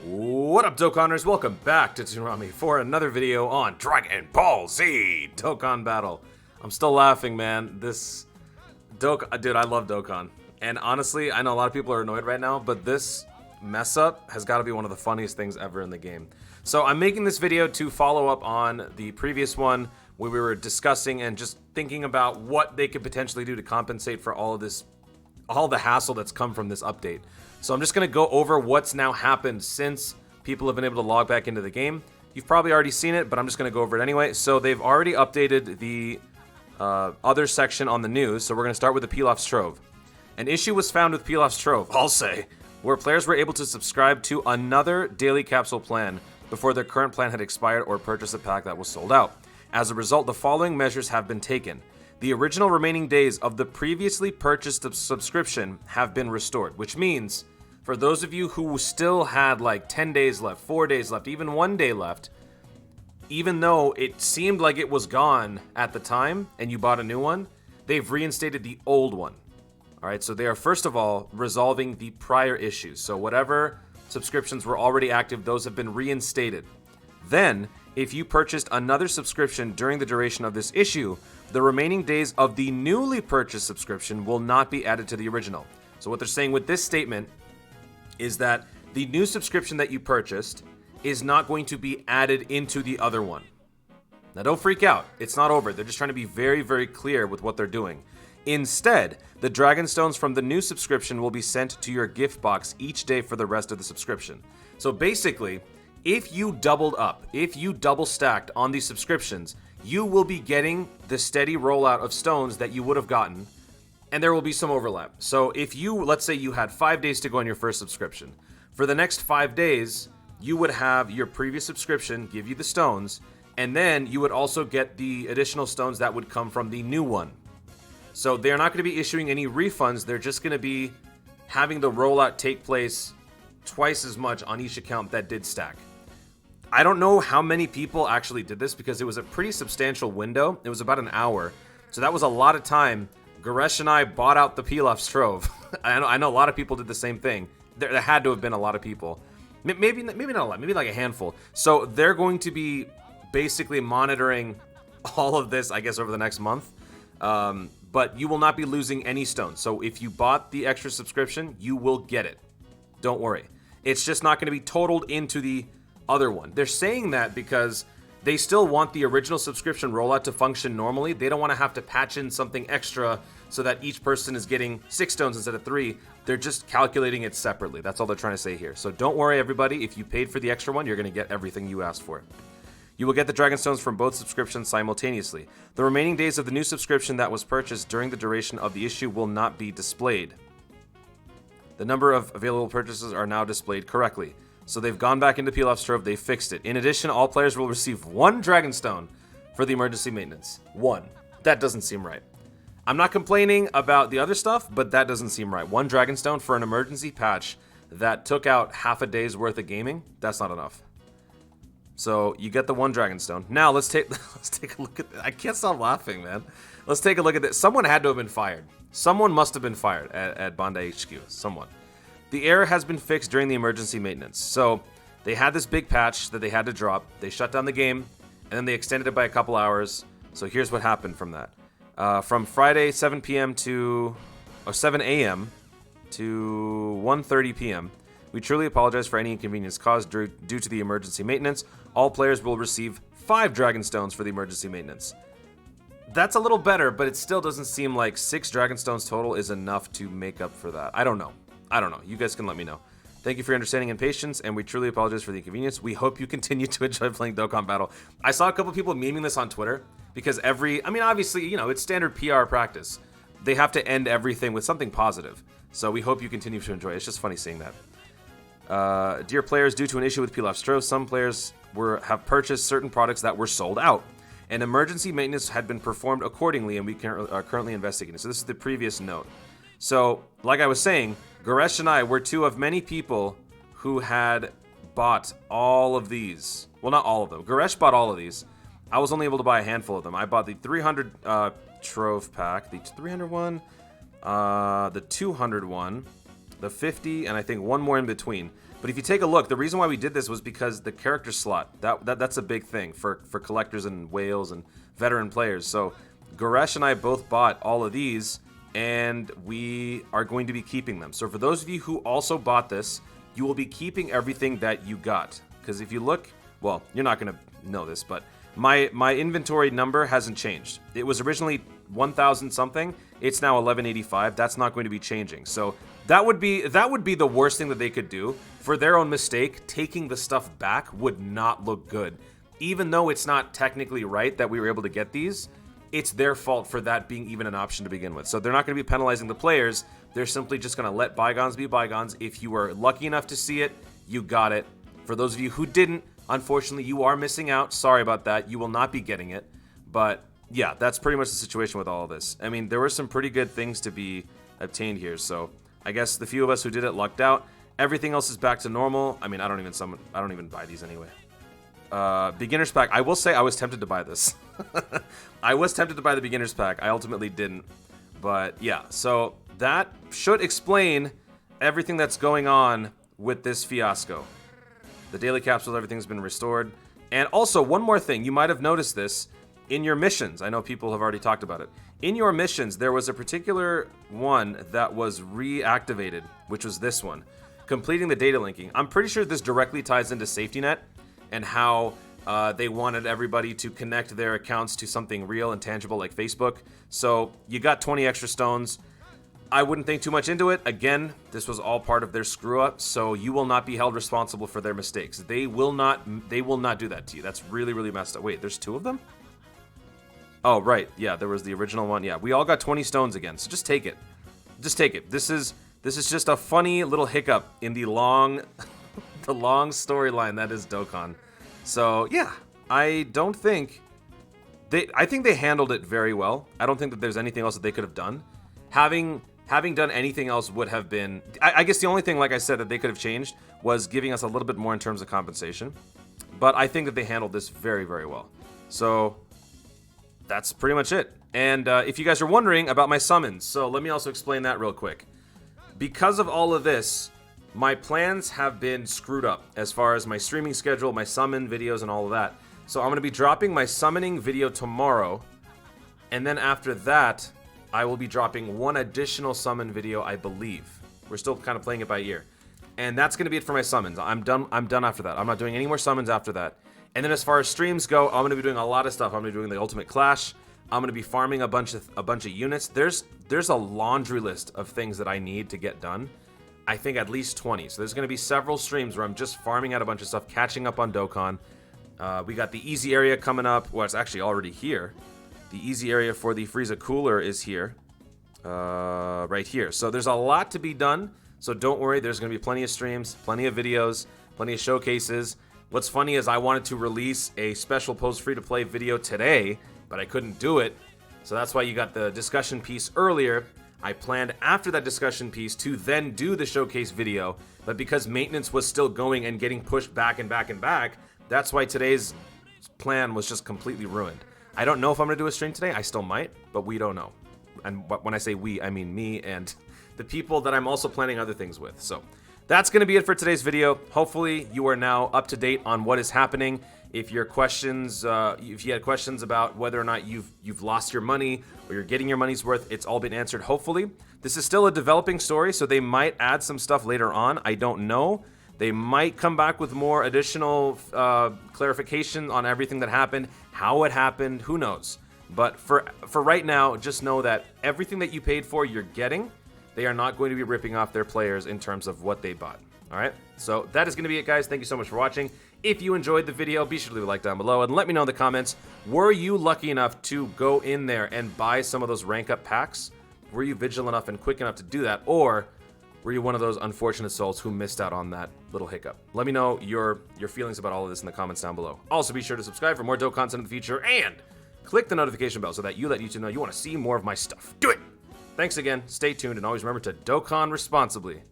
What up, Dokkanners? Welcome back to Tsunami for another video on Dragon Ball Z Dokkan Battle. I'm still laughing, man. This dude, I love Dokkan. And honestly, I know a lot of people are annoyed right now, but this mess up has got to be one of the funniest things ever in the game. So I'm making this video to follow up on the previous one where we were discussing and just thinking about what they could potentially do to compensate for all the hassle that's come from this update. So I'm just going to go over what's now happened since people have been able to log back into the game. You've probably already seen it, but I'm just going to go over it anyway. So they've already updated the other section on the news, so we're going to start with the PILAF'S Trove. An issue was found with PILAF'S Trove, I'll say, where players were able to subscribe to another daily capsule plan before their current plan had expired or purchase a pack that was sold out. As a result, the following measures have been taken. The original remaining days of the previously purchased subscription have been restored, which means for those of you who still had like 10 days left, 4 days left, even 1 day left, even though it seemed like it was gone at the time and you bought a new one, they've reinstated the old one. All right, so they are first of all resolving the prior issues. So whatever subscriptions were already active, those have been reinstated. Then, if you purchased another subscription during the duration of this issue, the remaining days of the newly purchased subscription will not be added to the original. So what they're saying with this statement is that the new subscription that you purchased is not going to be added into the other one. Now don't freak out, it's not over. They're just trying to be very, very clear with what they're doing. Instead, the Dragon Stones from the new subscription will be sent to your gift box each day for the rest of the subscription. So basically, if you doubled up, if you double stacked on these subscriptions, you will be getting the steady rollout of stones that you would have gotten, and there will be some overlap. So if you, let's say you had 5 days to go on your first subscription, for the next 5 days, you would have your previous subscription give you the stones, and then you would also get the additional stones that would come from the new one. So they're not going to be issuing any refunds, they're just going to be having the rollout take place twice as much on each account that did stack. I don't know how many people actually did this because it was a pretty substantial window. It was about an hour, so that was a lot of time. Goresh and I bought out the PILAF'S Trove. I know a lot of people did the same thing. There had to have been a lot of people. Maybe not a lot, maybe like a handful. So they're going to be basically monitoring all of this, I guess, over the next month. But you will not be losing any stones. So if you bought the extra subscription, you will get it. Don't worry. It's just not going to be totaled into the other one. They're saying that because they still want the original subscription rollout to function normally. They don't want to have to patch in something extra so that each person is getting 6 stones instead of 3. They're just calculating it separately. That's all they're trying to say here. So don't worry, everybody. If you paid for the extra one, you're going to get everything you asked for. You will get the Dragon Stones from both subscriptions simultaneously. The remaining days of the new subscription that was purchased during the duration of the issue will not be displayed. The number of available purchases are now displayed correctly. So they've gone back into PILAF'S Trove, they fixed it. In addition, all players will receive 1 Dragon Stone for the emergency maintenance. 1. That doesn't seem right. I'm not complaining about the other stuff, but that doesn't seem right. 1 Dragon Stone for an emergency patch that took out half a day's worth of gaming? That's not enough. So you get the 1 Dragon Stone. Now let's take a look at this. I can't stop laughing, man. Let's take a look at this. Someone had to have been fired. Someone must have been fired at Bandai HQ. Someone. The error has been fixed during the emergency maintenance. So they had this big patch that they had to drop. They shut down the game, and then they extended it by a couple hours. So here's what happened from that. From Friday 7 a.m. to 1:30 p.m., we truly apologize for any inconvenience caused due to the emergency maintenance. All players will receive 5 Dragon Stones for the emergency maintenance. That's a little better, but it still doesn't seem like 6 Dragon Stones total is enough to make up for that. I don't know. You guys can let me know. Thank you for your understanding and patience, and we truly apologize for the inconvenience. We hope you continue to enjoy playing Dokkan Battle. I saw a couple people memeing this on Twitter because obviously, it's standard PR practice. They have to end everything with something positive. So we hope you continue to enjoy it. It's just funny seeing that. Dear players, due to an issue with PILAF'S Trove, some players have purchased certain products that were sold out. And emergency maintenance had been performed accordingly, and we are currently investigating. So this is the previous note. So, like I was saying, Goresh and I were 2 of many people who had bought all of these. Well, not all of them. Goresh bought all of these. I was only able to buy a handful of them. I bought the 300 Trove pack, the 300 one, the 200 one, the 50, and I think one more in between. But if you take a look, the reason why we did this was because the character slot, that's a big thing for collectors and whales and veteran players. So Goresh and I both bought all of these, and we are going to be keeping them. So for those of you who also bought this, you will be keeping everything that you got. Because if you look, well, you're not going to know this, but my inventory number hasn't changed. It was originally 1,000 something. It's now 1185. That's not going to be changing. So that would be the worst thing that they could do. For their own mistake, taking the stuff back would not look good. Even though it's not technically right that we were able to get these, it's their fault for that being even an option to begin with. So they're not going to be penalizing the players. They're simply just going to let bygones be bygones. If you were lucky enough to see it, you got it. For those of you who didn't, unfortunately, you are missing out. Sorry about that. You will not be getting it. But yeah, that's pretty much the situation with all of this. I mean, there were some pretty good things to be obtained here. So I guess the few of us who did it lucked out. Everything else is back to normal. I mean, I don't even buy these anyway. Beginner's pack. I will say I was tempted to buy this. I was tempted to buy the beginner's pack. I ultimately didn't. But yeah, so that should explain everything that's going on with this fiasco. The daily capsules, everything's been restored. And also, one more thing. You might have noticed this in your missions. I know people have already talked about it. In your missions, there was a particular one that was reactivated, which was this one. Completing the data linking. I'm pretty sure this directly ties into Safety Net and how they wanted everybody to connect their accounts to something real and tangible like Facebook. So you got 20 extra stones. I wouldn't think too much into it. Again, this was all part of their screw up, so you will not be held responsible for their mistakes. They will not do that to you. That's really, really messed up. Wait, there's 2 of them? Oh, right. Yeah, there was the original one. Yeah, we all got 20 stones again, so just take it. Just take it. This is just a funny little hiccup in the long the long storyline that is Dokkan. So, yeah, I think they handled it very well. I don't think that there's anything else that they could have done. Having done anything else would have been... I guess the only thing, like I said, that they could have changed was giving us a little bit more in terms of compensation. But I think that they handled this very, very well. So, that's pretty much it. And if you guys are wondering about my summons, so let me also explain that real quick. Because of all of this, my plans have been screwed up as far as my streaming schedule, my summon videos, and all of that. So I'm going to be dropping my summoning video tomorrow. And then after that, I will be dropping one additional summon video, I believe. We're still kind of playing it by ear. And that's going to be it for my summons. I'm done after that. I'm not doing any more summons after that. And then as far as streams go, I'm going to be doing a lot of stuff. I'm going to be doing the Ultimate Clash. I'm going to be farming a bunch of units. There's a laundry list of things that I need to get done. I think at least 20. So there's going to be several streams where I'm just farming out a bunch of stuff, catching up on Dokkan. We got the easy area coming up. Well, it's actually already here. The easy area for the Frieza Cooler is here. Right here. So there's a lot to be done. So don't worry. There's going to be plenty of streams, plenty of videos, plenty of showcases. What's funny is I wanted to release a special post free-to-play video today, but I couldn't do it. So that's why you got the discussion piece earlier. I planned after that discussion piece to then do the showcase video, but because maintenance was still going and getting pushed back and back and back, that's why today's plan was just completely ruined. I don't know if I'm going to do a stream today. I still might, but we don't know. And when I say we, I mean me and the people that I'm also planning other things with. So that's going to be it for today's video. Hopefully you are now up to date on what is happening. If you had questions about whether or not you've lost your money or you're getting your money's worth, it's all been answered, hopefully. This is still a developing story, so they might add some stuff later on. I don't know. They might come back with more additional clarification on everything that happened, how it happened, who knows. But for right now, just know that everything that you paid for, you're getting. They are not going to be ripping off their players in terms of what they bought. All right? So that is going to be it, guys. Thank you so much for watching. If you enjoyed the video, be sure to leave a like down below and let me know in the comments, were you lucky enough to go in there and buy some of those rank up packs? Were you vigilant enough and quick enough to do that? Or were you one of those unfortunate souls who missed out on that little hiccup? Let me know your feelings about all of this in the comments down below. Also, be sure to subscribe for more dope content in the future and click the notification bell so that you let YouTube know you want to see more of my stuff. Do it! Thanks again, stay tuned, and always remember to Dokkan responsibly.